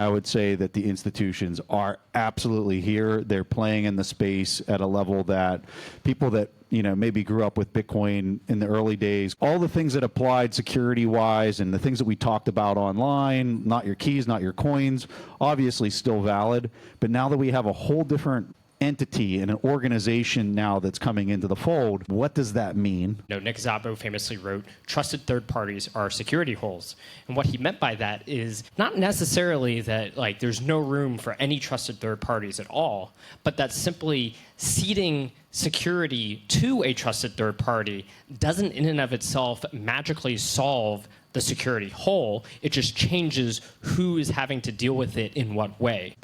I would say that the institutions are absolutely here. They're playing in the space at a level that people that maybe grew up with Bitcoin in the early days, all the things that applied security-wise and the things that we talked about online, not your keys, not your coins, obviously still valid. But now that we have a whole different entity and an organization now that's coming into the fold, what does that mean? Nick Szabo famously wrote, "Trusted third parties are security holes." And what he meant by that is not necessarily that there's no room for any trusted third parties at all, but that simply ceding security to a trusted third party doesn't in and of itself magically solve the security hole. It just changes who is having to deal with it in what way.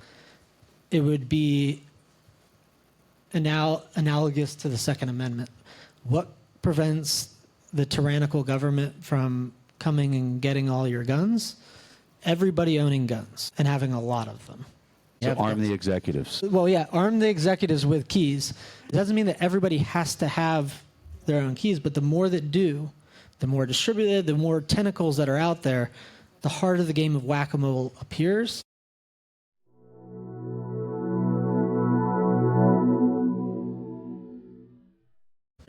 It would be analogous to the Second Amendment. What prevents the tyrannical government from coming and getting all your guns? Everybody owning guns and having a lot of them. So arm the executives. Well, yeah, arm the executives with keys. It doesn't mean that everybody has to have their own keys, but the more that do, the more distributed, the more tentacles that are out there, the harder the game of whack-a-mole appears.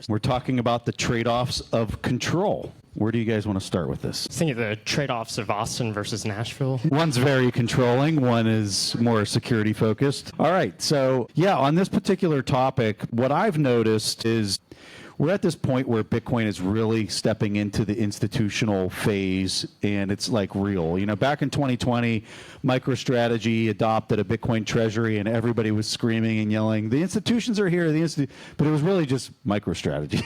We're talking about the trade-offs of control. Where do you guys want to start with this? Think of the trade-offs of Austin versus Nashville. One's very controlling, one is more security focused. All right, so yeah, on this particular topic, what I've noticed is we're at this point where Bitcoin is really stepping into the institutional phase, and it's real. Back in 2020, MicroStrategy adopted a Bitcoin treasury, and everybody was screaming and yelling, "The institutions are here!" But it was really just MicroStrategy.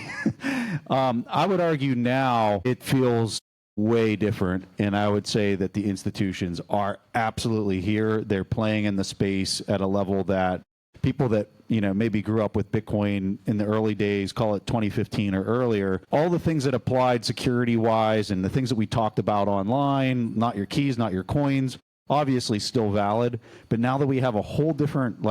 I would argue now it feels way different, and I would say that the institutions are absolutely here. They're playing in the space at a level that people that maybe grew up with Bitcoin in the early days, call it 2015 or earlier, all the things that applied security-wise and the things that we talked about online, not your keys, not your coins, obviously still valid. But now that we have a whole different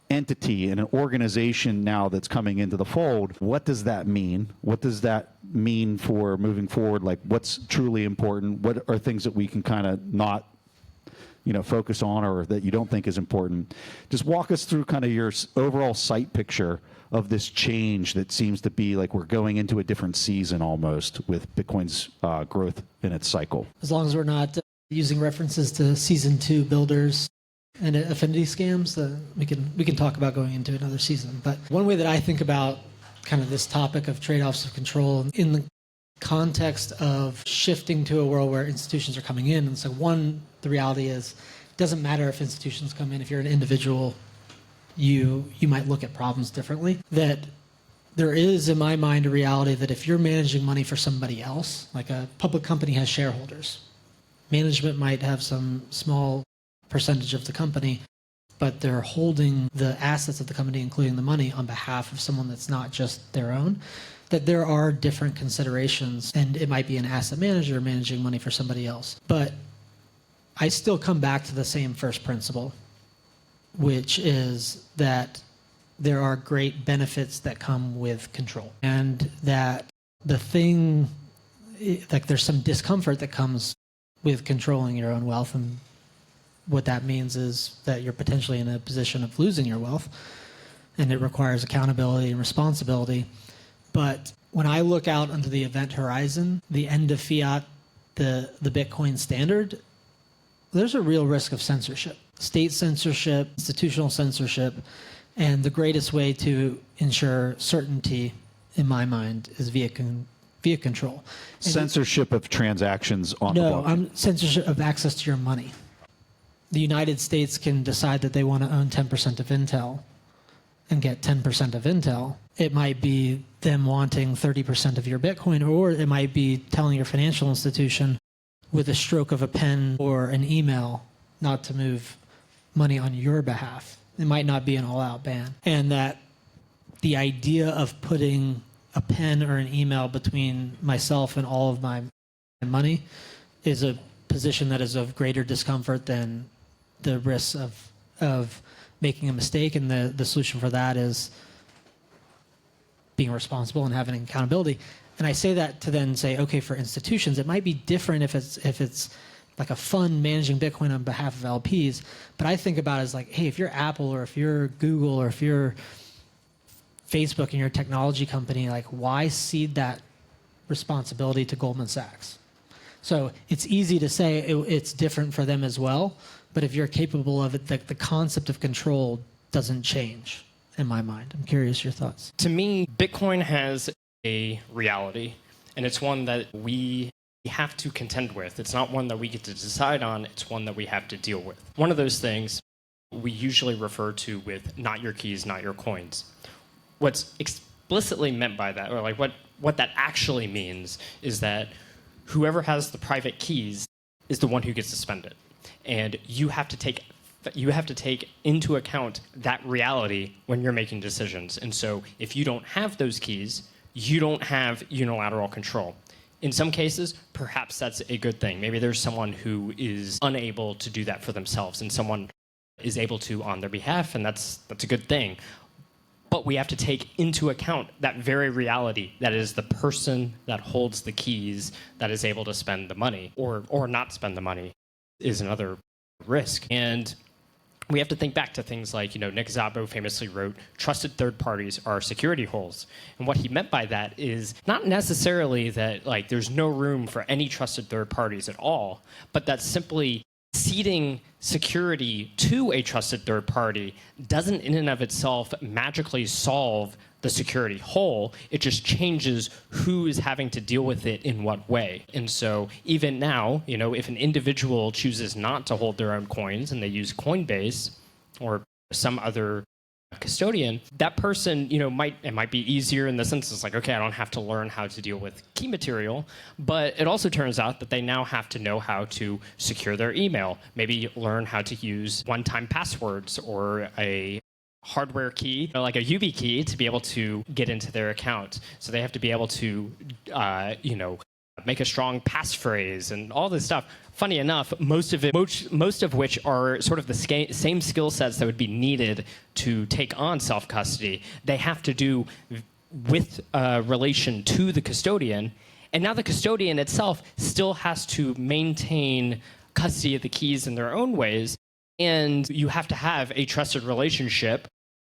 entity and an organization now that's coming into the fold, what does that mean? What does that mean for moving forward? What's truly important? What are things that we can kind of not focus on or that you don't think is important? Just walk us through kind of your overall sight picture of this change that seems to be we're going into a different season almost with Bitcoin's growth in its cycle. As long as we're not using references to season 2 builders and affinity scams, we can talk about going into another season. But one way that I think about kind of this topic of trade-offs of control in the context of shifting to a world where institutions are coming in. And so the reality is, it doesn't matter if institutions come in. If you're an individual, you might look at problems differently. That there is, in my mind, a reality that if you're managing money for somebody else, like a public company has shareholders, management might have some small percentage of the company, but they're holding the assets of the company, including the money, on behalf of someone that's not just their own, that there are different considerations, and it might be an asset manager managing money for somebody else. But I still come back to the same first principle, which is that there are great benefits that come with control, and that there's some discomfort that comes with controlling your own wealth, and what that means is that you're potentially in a position of losing your wealth, and it requires accountability and responsibility. But when I look out onto the event horizon, the end of fiat, the Bitcoin standard, there's a real risk of censorship, state censorship, institutional censorship, and the greatest way to ensure certainty, in my mind, is via control. Censorship of transactions on the blockchain. No, censorship of access to your money. The United States can decide that they want to own 10% of Intel and get 10% of Intel. It might be them wanting 30% of your Bitcoin, or it might be telling your financial institution with a stroke of a pen or an email not to move money on your behalf. It might not be an all-out ban. And that the idea of putting a pen or an email between myself and all of my money is a position that is of greater discomfort than the risks of making a mistake. And the solution for that is being responsible and having accountability. And I say that to then say, okay, for institutions, it might be different if it's like a fund managing Bitcoin on behalf of LPs. But I think about it as like, hey, if you're Apple or if you're Google or if you're Facebook and you're a technology company, like why cede that responsibility to Goldman Sachs? So it's easy to say it's different for them as well, but if you're capable of it, the concept of control doesn't change in my mind. I'm curious your thoughts. To me, Bitcoin has a reality, and it's one that we have to contend with. It's not one that we get to decide on, it's one that we have to deal with. One of those things we usually refer to with not your keys, not your coins. What's explicitly meant by that, or like what that actually means, is that whoever has the private keys is the one who gets to spend it. And you have to take into account that reality when you're making decisions. And so if you don't have those keys, you don't have unilateral control. In some cases, perhaps that's a good thing. Maybe there's someone who is unable to do that for themselves and someone is able to on their behalf, and that's a good thing. But we have to take into account that very reality that is the person that holds the keys that is able to spend the money or not spend the money is another risk. And we have to think back to things like, Nick Szabo famously wrote, trusted third parties are security holes. And what he meant by that is not necessarily that like there's no room for any trusted third parties at all, but that simply ceding security to a trusted third party doesn't in and of itself magically solve the security hole. It just changes who is having to deal with it in what way. And so even now, if an individual chooses not to hold their own coins and they use Coinbase or some other custodian, that person, it might be easier in the sense it's like, okay, I don't have to learn how to deal with key material, but it also turns out that they now have to know how to secure their email, maybe learn how to use one-time passwords or a hardware key, like a YubiKey, to be able to get into their account. So they have to be able to, make a strong passphrase and all this stuff. Funny enough, most of which are sort of the same skill sets that would be needed to take on self-custody. They have to do with relation to the custodian. And now the custodian itself still has to maintain custody of the keys in their own ways. And you have to have a trusted relationship,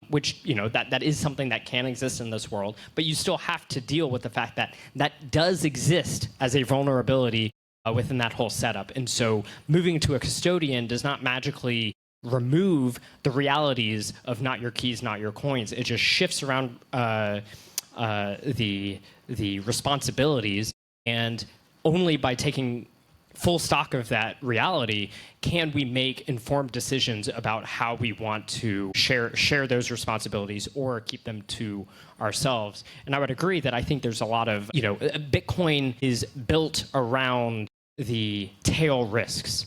which, that is something that can exist in this world. But you still have to deal with the fact that that does exist as a vulnerability within that whole setup. And so moving to a custodian does not magically remove the realities of not your keys, not your coins. It just shifts around the responsibilities, and only by taking full stock of that reality can we make informed decisions about how we want to share those responsibilities or keep them to ourselves. And I would agree that I think there's a lot of, Bitcoin is built around the tail risks,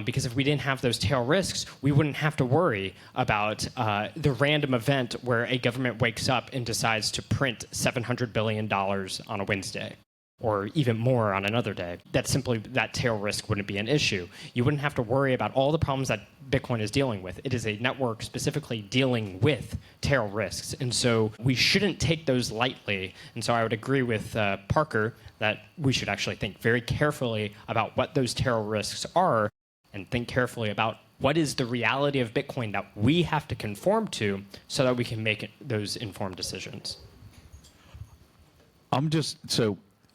because if we didn't have those tail risks, we wouldn't have to worry about the random event where a government wakes up and decides to print $700 billion on a Wednesday, or even more on another day. That tail risk wouldn't be an issue. You wouldn't have to worry about all the problems that Bitcoin is dealing with. It is a network specifically dealing with tail risks. And so we shouldn't take those lightly. And so I would agree with Parker that we should actually think very carefully about what those tail risks are and think carefully about what is the reality of Bitcoin that we have to conform to so that we can make those informed decisions.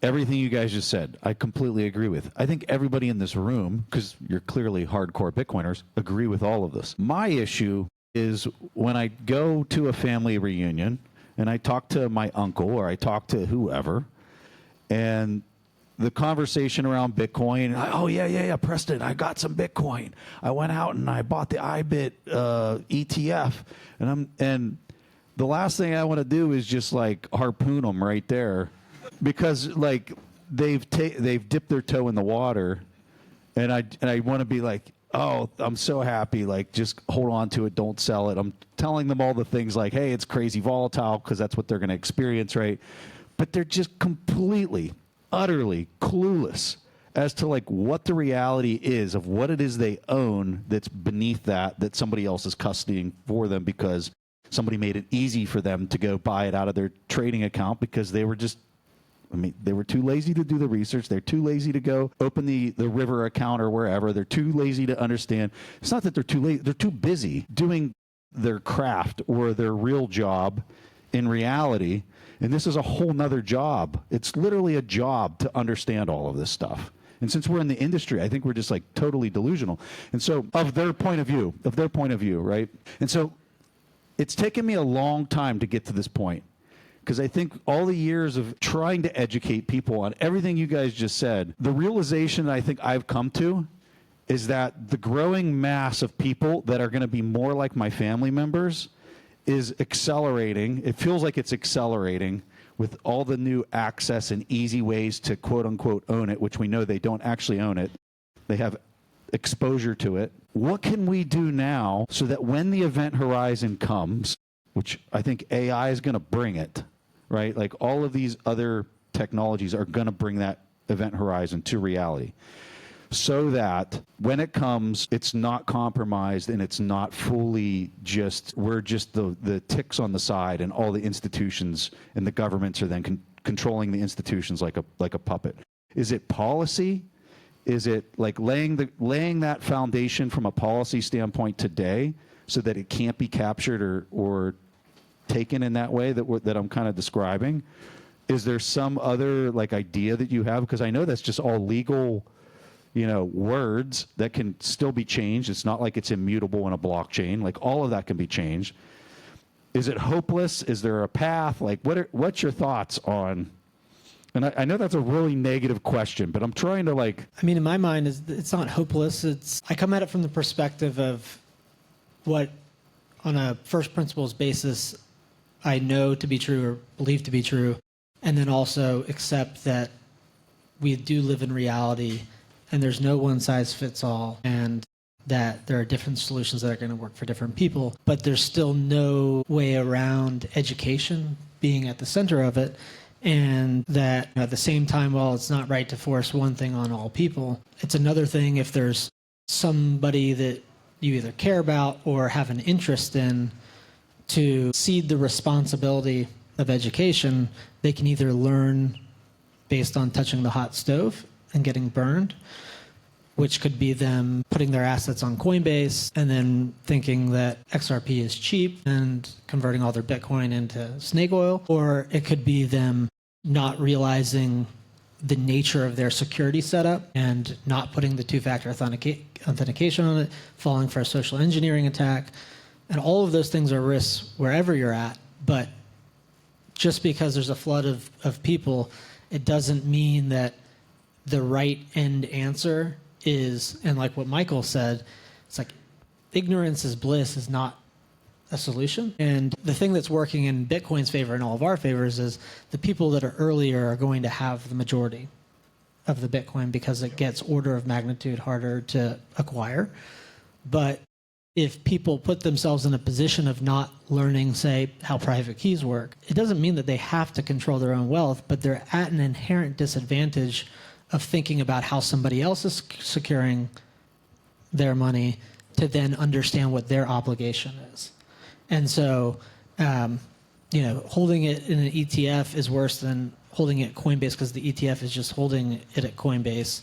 Everything you guys just said, I completely agree with. I think everybody in this room, because you're clearly hardcore Bitcoiners, agree with all of this. My issue is when I go to a family reunion and I talk to my uncle or I talk to whoever, and the conversation around Bitcoin, oh, yeah, Preston, I got some Bitcoin. I went out and I bought the IBIT ETF, and the last thing I want to do is just like harpoon them right there. Because like they've dipped their toe in the water, and I want to be like, oh, I'm so happy, like just hold on to it, don't sell it. I'm telling them all the things like, hey, it's crazy volatile, because that's what they're going to experience, right? But they're just completely, utterly clueless as to like what the reality is of what it is they own that's beneath that somebody else is custodying for them because somebody made it easy for them to go buy it out of their trading account because they were just I mean, they were too lazy to do the research. They're too lazy to go open the River account or wherever. They're too lazy to understand. It's not that they're too lazy. They're too busy doing their craft or their real job in reality. And this is a whole nother job. It's literally a job to understand all of this stuff. And since we're in the industry, I think we're just like totally delusional. And so of their point of view, right? And so it's taken me a long time to get to this point. Because I think all the years of trying to educate people on everything you guys just said, the realization that I think I've come to is that the growing mass of people that are going to be more like my family members is accelerating. It feels like it's accelerating with all the new access and easy ways to quote unquote own it, which we know they don't actually own it. They have exposure to it. What can we do now so that when the event horizon comes, which I think AI is going to bring it, right? Like all of these other technologies are going to bring that event horizon to reality so that when it comes, it's not compromised and it's not fully we're just the ticks on the side and all the institutions and the governments are then controlling the institutions like a puppet. Is it policy? Is it like laying that foundation from a policy standpoint today so that it can't be captured or taken in that way that I'm kind of describing? Is there some other like idea that you have? Because I know that's just all legal, words that can still be changed. It's not like it's immutable in a blockchain. Like all of that can be changed. Is it hopeless? Is there a path? Like what's your thoughts on? And I know that's a really negative question, but I'm trying to in my mind, it's not hopeless. I come at it from the perspective of what, on a first principles basis, I know to be true or believe to be true, and then also accept that we do live in reality and there's no one size fits all, and that there are different solutions that are going to work for different people, but there's still no way around education being at the center of it. And that at the same time, while it's not right to force one thing on all people, it's another thing if there's somebody that you either care about or have an interest in to cede the responsibility of education. They can either learn based on touching the hot stove and getting burned, which could be them putting their assets on Coinbase and then thinking that XRP is cheap and converting all their Bitcoin into snake oil. Or it could be them not realizing the nature of their security setup and not putting the two-factor authentication on it, falling for a social engineering attack. And all of those things are risks wherever you're at. But just because there's a flood of people, it doesn't mean that the right end answer is, and like what Michael said, it's like ignorance is bliss is not a solution. And the thing that's working in Bitcoin's favor and all of our favors is the people that are earlier are going to have the majority of the Bitcoin because it gets order of magnitude harder to acquire. But if people put themselves in a position of not learning, say, how private keys work, it doesn't mean that they have to control their own wealth, but they're at an inherent disadvantage of thinking about how somebody else is securing their money to then understand what their obligation is. And so, holding it in an ETF is worse than holding it at Coinbase because the ETF is just holding it at Coinbase,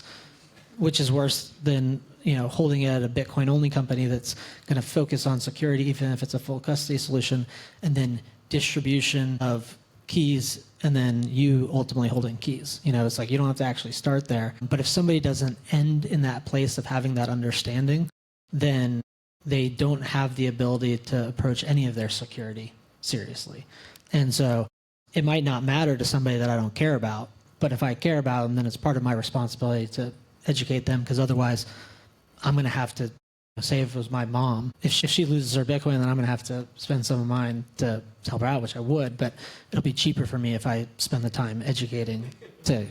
which is worse than holding it at a Bitcoin-only company that's going to focus on security, even if it's a full custody solution, and then distribution of keys, and then you ultimately holding keys. It's like you don't have to actually start there. But if somebody doesn't end in that place of having that understanding, then they don't have the ability to approach any of their security seriously. And so it might not matter to somebody that I don't care about, but if I care about them, then it's part of my responsibility to educate them, because otherwise I'm going to have to, say if it was my mom, if she loses her Bitcoin, then I'm going to have to spend some of mine to help her out, which I would, but it'll be cheaper for me if I spend the time educating to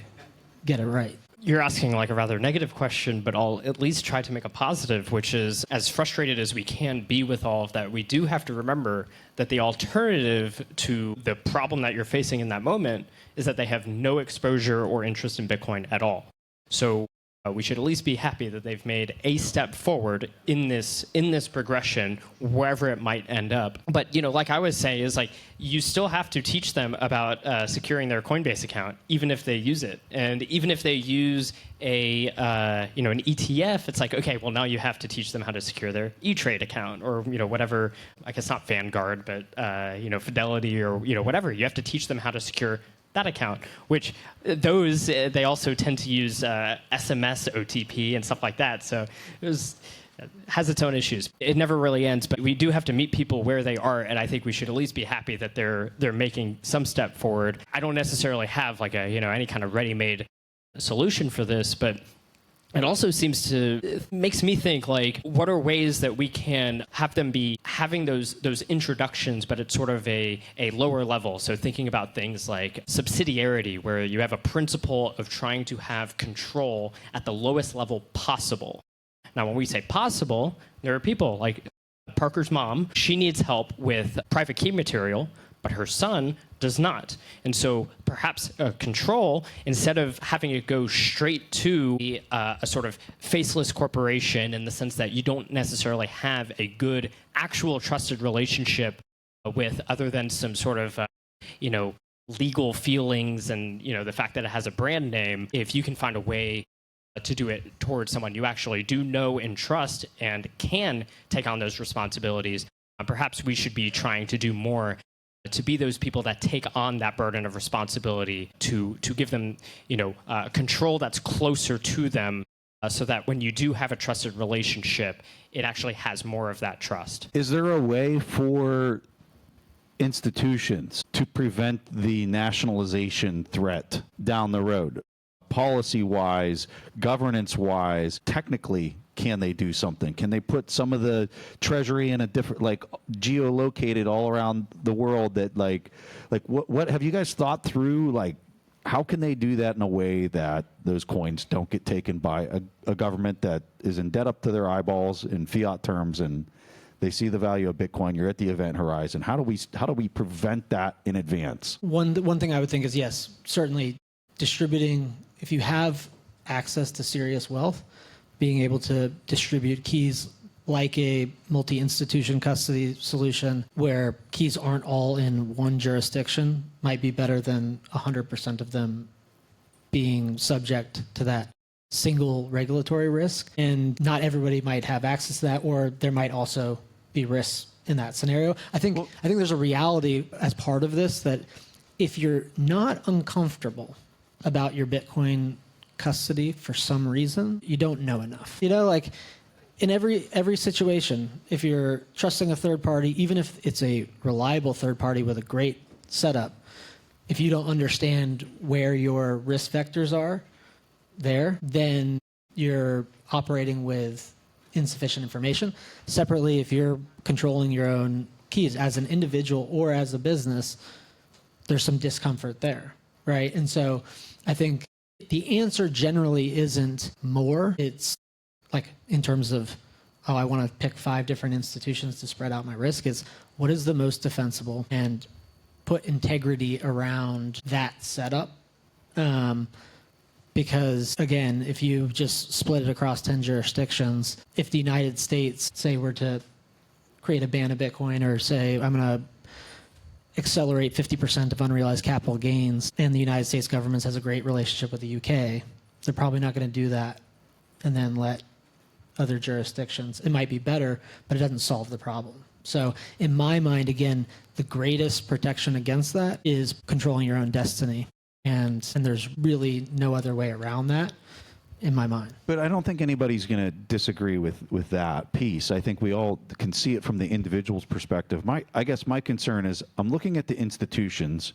get it right. You're asking like a rather negative question, but I'll at least try to make a positive, which is, as frustrated as we can be with all of that, we do have to remember that the alternative to the problem that you're facing in that moment is that they have no exposure or interest in Bitcoin at all. So we should at least be happy that they've made a step forward in this progression, wherever it might end up. But like I was saying, is like you still have to teach them about securing their Coinbase account, even if they use it, and even if they use an ETF. It's like, okay, well, now you have to teach them how to secure their E-Trade account, or whatever. I guess not Vanguard, but Fidelity, or whatever. You have to teach them how to secure that account, which those they also tend to use SMS OTP and stuff like that. So it has its own issues. It never really ends, but we do have to meet people where they are, and I think we should at least be happy that they're making some step forward. I don't necessarily have like any kind of ready-made solution for this, but it also makes me think, like, what are ways that we can have them be having those introductions, but at sort of a lower level. So thinking about things like subsidiarity, where you have a principle of trying to have control at the lowest level possible. Now, when we say possible, there are people like Parker's mom. She needs help with private key material, but her son does not. And so perhaps control, instead of having it go straight to a sort of faceless corporation, in the sense that you don't necessarily have a good, actual trusted relationship with, other than some sort of, legal feelings and, the fact that it has a brand name. If you can find a way to do it towards someone you actually do know and trust and can take on those responsibilities, perhaps we should be trying to do more to be those people that take on that burden of responsibility, to give them, control that's closer to them, so that when you do have a trusted relationship, it actually has more of that trust. Is there a way for institutions to prevent the nationalization threat down the road? Policy-wise, governance-wise, technically, can they do something? Can they put some of the treasury in a different, like, geolocated all around the world, that what have you guys thought through, like, how can they do that in a way that those coins don't get taken by a government that is in debt up to their eyeballs in fiat terms, and they see the value of Bitcoin? You're at the event horizon. How do we prevent that in advance? One thing I would think is, yes, certainly distributing, if you have access to serious wealth, being able to distribute keys like a multi-institution custody solution, where keys aren't all in one jurisdiction, might be better than 100% of them being subject to that single regulatory risk. And not everybody might have access to that, or there might also be risks in that scenario. I think there's a reality as part of this, that if you're not uncomfortable about your Bitcoin custody for some reason, you don't know enough. Like in every situation, if you're trusting a third party, even if it's a reliable third party with a great setup, if you don't understand where your risk vectors are there, then you're operating with insufficient information. Separately, if you're controlling your own keys as an individual or as a business, there's some discomfort there, right? And so I think the answer generally isn't more. It's like, in terms of, I want to pick 5 different institutions to spread out my risk, is what is the most defensible, and put integrity around that setup. Because again, if you just split it across 10 jurisdictions, if the United States, say, were to create a ban of Bitcoin, or say, I'm going to accelerate 50% of unrealized capital gains, and the United States government has a great relationship with the UK, they're probably not going to do that and then let other jurisdictions. It might be better, but it doesn't solve the problem. So in my mind, again, the greatest protection against that is controlling your own destiny. And there's really no other way around that, in my mind. But I don't think anybody's going to disagree with that piece. I think we all can see it from the individual's perspective. I guess my concern is, I'm looking at the institutions,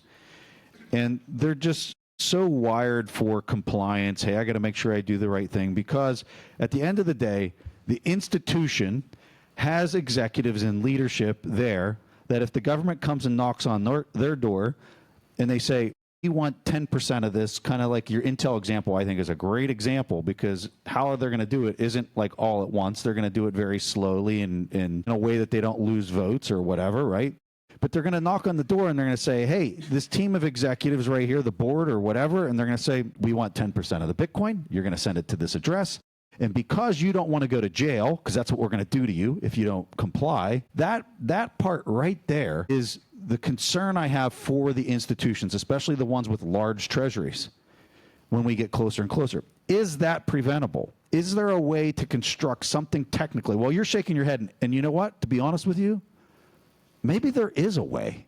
and they're just so wired for compliance. Hey, I got to make sure I do the right thing, because at the end of the day, the institution has executives and leadership there that if the government comes and knocks on their door and they say, we want 10% of this, kind of like your Intel example, I think is a great example, because how they're going to do it isn't like all at once. They're going to do it very slowly and in a way that they don't lose votes or whatever, right? but they're going to knock on the door and they're going to say, hey, this team of executives right here, the board or whatever, and they're going to say, we want 10% of the Bitcoin. You're going to send it to this address. And because you don't want to go to jail, because that's what we're going to do to you if you don't comply, that part right there is the concern I have for the institutions, especially the ones with large treasuries, when we get closer and closer. Is that preventable? Is there a way to construct something technically? Well, you're shaking your head, and you know what? To be honest with you, maybe there is a way.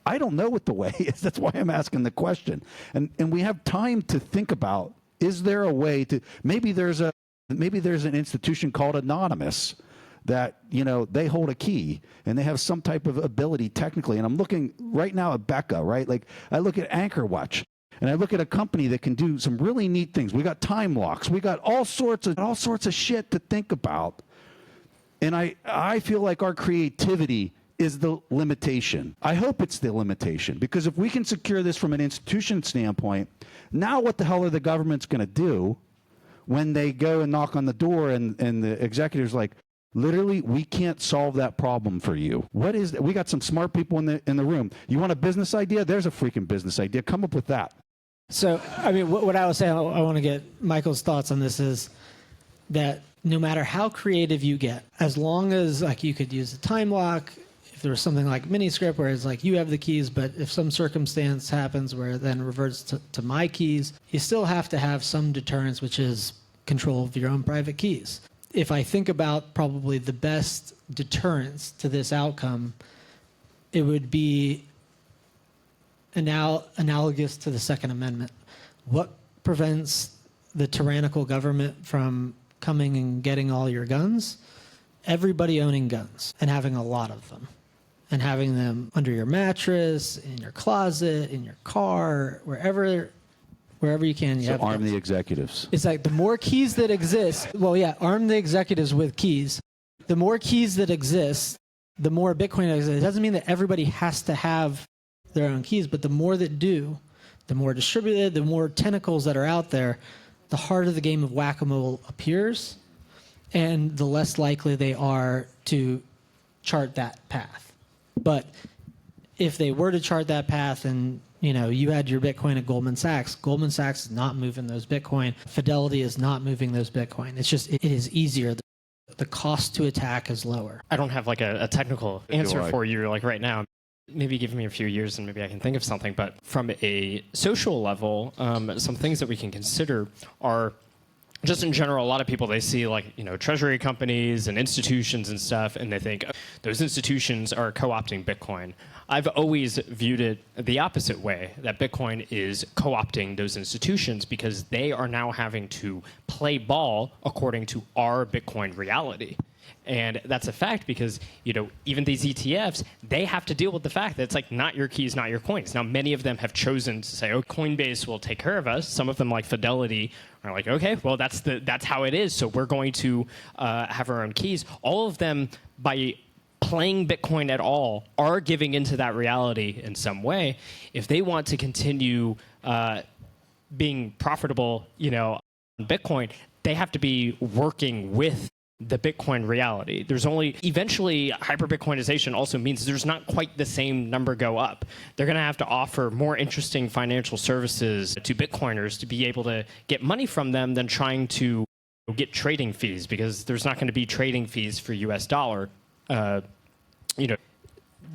I don't know what the way is. That's why I'm asking the question. And we have time to think about, is there a way to, maybe there's an institution called Anonymous that, you know, they hold a key and they have some type of ability technically. And I'm looking right now at Becca, right? Like I look at Anchor Watch and I look at a company that can do some really neat things. We got time locks. We got all sorts of shit to think about. And I feel like our creativity is the limitation. I hope it's the limitation, because if we can secure this from an institution standpoint, now what the hell are the governments going to do when they go and knock on the door and the executive's like, literally, we can't solve that problem for you. What is that? We got some smart people in the room. You want a business idea? There's a freaking business idea. Come up with that. So, I mean, what I was saying, I want to get Michael's thoughts on this, is that no matter how creative you get, as long as like you could use a time lock, if there was something like Miniscript where it's like you have the keys, but if some circumstance happens where it then reverts to my keys, you still have to have some deterrence, which is control of your own private keys. If I think about probably the best deterrence to this outcome, it would be analogous to the Second Amendment. What prevents the tyrannical government from coming and getting all your guns? Everybody owning guns and having a lot of them, and having them under your mattress, in your closet, in your car, wherever you can. So arm the executives. It's like the more keys that exist, well, yeah, arm the executives with keys. The more keys that exist, the more Bitcoin exists. It doesn't mean that everybody has to have their own keys, but the more that do, the more distributed, the more tentacles that are out there, the harder the game of whack-a-mole appears, and the less likely they are to chart that path. But if they were to chart that path and you had your Bitcoin at Goldman Sachs is not moving those Bitcoin. Fidelity is not moving those Bitcoin. It's just, it is easier. The cost to attack is lower. I don't have like a technical answer for you like right now. Maybe give me a few years and maybe I can think of something. But from a social level, some things that we can consider are just in general, a lot of people, they see like, treasury companies and institutions and stuff, and they think those institutions are co-opting Bitcoin. I've always viewed it the opposite way, that Bitcoin is co-opting those institutions because they are now having to play ball according to our Bitcoin reality. And that's a fact because, even these ETFs, they have to deal with the fact that it's like not your keys, not your coins. Now, many of them have chosen to say, oh, Coinbase will take care of us. Some of them, like Fidelity, are like, okay, well, that's how it is. So we're going to have our own keys. All of them, by playing Bitcoin at all, are giving into that reality in some way. If they want to continue being profitable, on Bitcoin, they have to be working with the Bitcoin reality. There's only, eventually, hyper-Bitcoinization also means there's not quite the same number go up. They're going to have to offer more interesting financial services to Bitcoiners to be able to get money from them than trying to get trading fees, because there's not going to be trading fees for US dollar.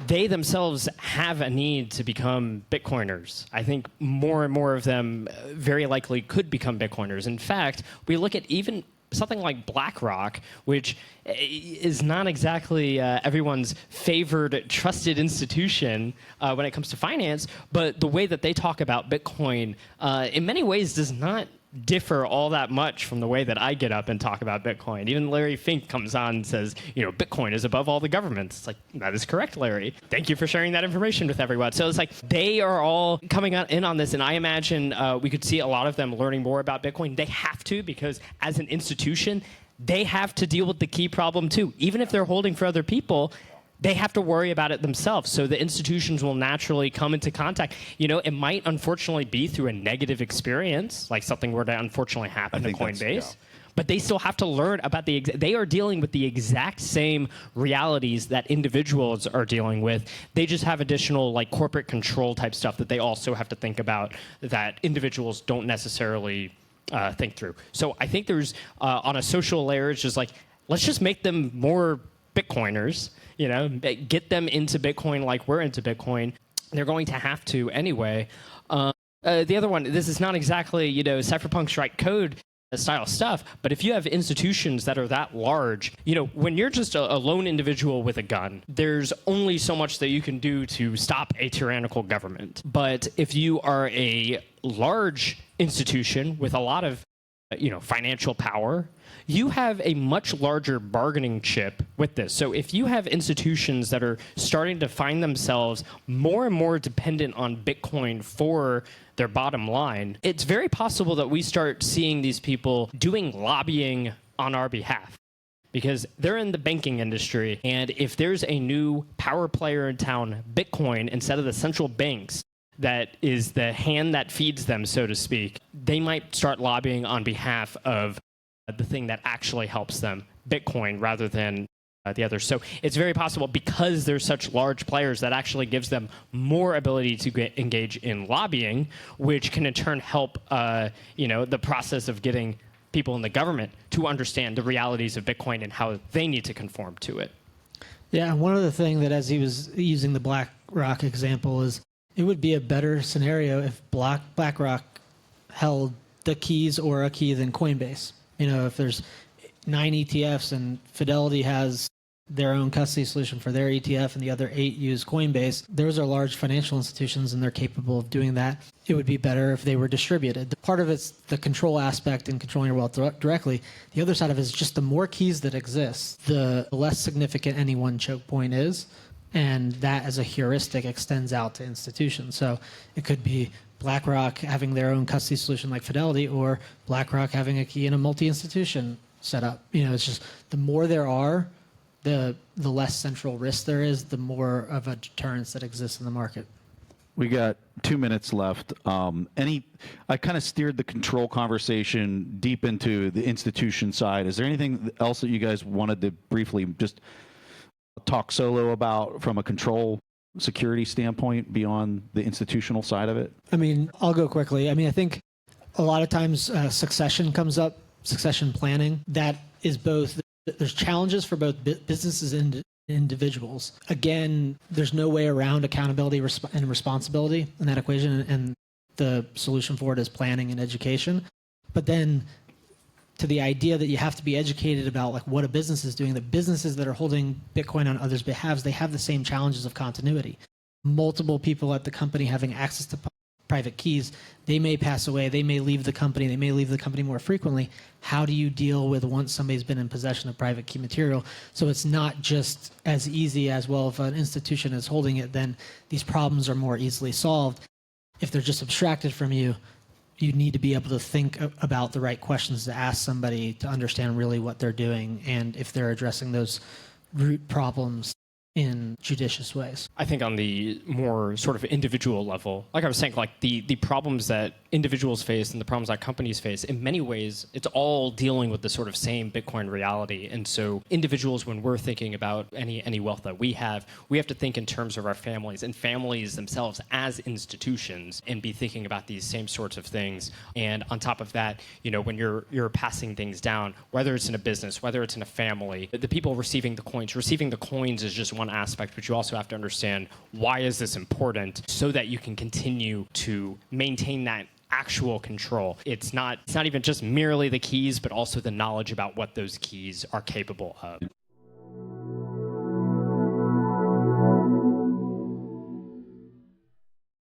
They themselves have a need to become Bitcoiners. I think more and more of them very likely could become Bitcoiners. In fact, we look at even something like BlackRock, which is not exactly everyone's favored trusted institution when it comes to finance, but the way that they talk about Bitcoin in many ways does not differ all that much from the way that I get up and talk about Bitcoin. Even Larry Fink comes on and says, Bitcoin is above all the governments. It's like, that is correct, Larry. Thank you for sharing that information with everyone. So it's like they are all coming in on this, and I imagine we could see a lot of them learning more about Bitcoin. They have to, because as an institution, they have to deal with the key problem too. Even if they're holding for other people, they have to worry about it themselves. So the institutions will naturally come into contact. It might unfortunately be through a negative experience, like something were to unfortunately happen to Coinbase. but they still have to learn about they are dealing with the exact same realities that individuals are dealing with. They just have additional like corporate control type stuff that they also have to think about that individuals don't necessarily think through. So I think there's on a social layer, it's just like, let's just make them more Bitcoiners, get them into Bitcoin like we're into Bitcoin. They're going to have to anyway. The other one, this is not exactly, cypherpunk's write code style stuff, but if you have institutions that are that large, when you're just a lone individual with a gun, there's only so much that you can do to stop a tyrannical government. But if you are a large institution with a lot of, financial power, you have a much larger bargaining chip with this. So if you have institutions that are starting to find themselves more and more dependent on Bitcoin for their bottom line, it's very possible that we start seeing these people doing lobbying on our behalf because they're in the banking industry. And if there's a new power player in town, Bitcoin, instead of the central banks, that is the hand that feeds them, so to speak, they might start lobbying on behalf of the thing that actually helps them, Bitcoin, rather than the others. So it's very possible because they're such large players that actually gives them more ability to engage in lobbying, which can in turn help, the process of getting people in the government to understand the realities of Bitcoin and how they need to conform to it. Yeah, one other thing that as he was using the BlackRock example is it would be a better scenario if BlackRock held the keys or a key than Coinbase. If there's 9 ETFs and Fidelity has their own custody solution for their ETF and the other 8 use Coinbase, those are large financial institutions and they're capable of doing that. It would be better if they were distributed. Part of it's the control aspect and controlling your wealth directly. The other side of it is just the more keys that exist, the less significant any one choke point is. And that as a heuristic extends out to institutions. So it could be BlackRock having their own custody solution like Fidelity or BlackRock having a key in a multi-institution setup. It's just the more there are, the less central risk there is, the more of a deterrence that exists in the market. We got 2 minutes left. I kind of steered the control conversation deep into the institution side. Is there anything else that you guys wanted to briefly just talk solo about from a control security standpoint beyond the institutional side of it? I'll go quickly. I think a lot of times succession comes up, succession planning. That is both, there's challenges for both businesses and individuals. Again, there's no way around accountability and responsibility in that equation, and the solution for it is planning and education. But then to the idea that you have to be educated about like what a business is doing, the businesses that are holding Bitcoin on others' behalves, they have the same challenges of continuity. Multiple people at the company having access to private keys, they may pass away, they may leave the company more frequently. How do you deal with once somebody's been in possession of private key material? So it's not just as easy as, well, if an institution is holding it, then these problems are more easily solved. If they're just abstracted from you, you need to be able to think about the right questions to ask somebody to understand really what they're doing and if they're addressing those root problems in judicious ways. I think on the more sort of individual level, like I was saying, like the problems that individuals face and the problems that companies face, in many ways, it's all dealing with the sort of same Bitcoin reality. And so individuals, when we're thinking about any wealth that we have to think in terms of our families and families themselves as institutions and be thinking about these same sorts of things. And on top of that, when you're passing things down, whether it's in a business, whether it's in a family, the people receiving the coins is just one aspect, but you also have to understand why is this important so that you can continue to maintain that actual control. It's not even just merely the keys, but also the knowledge about what those keys are capable of.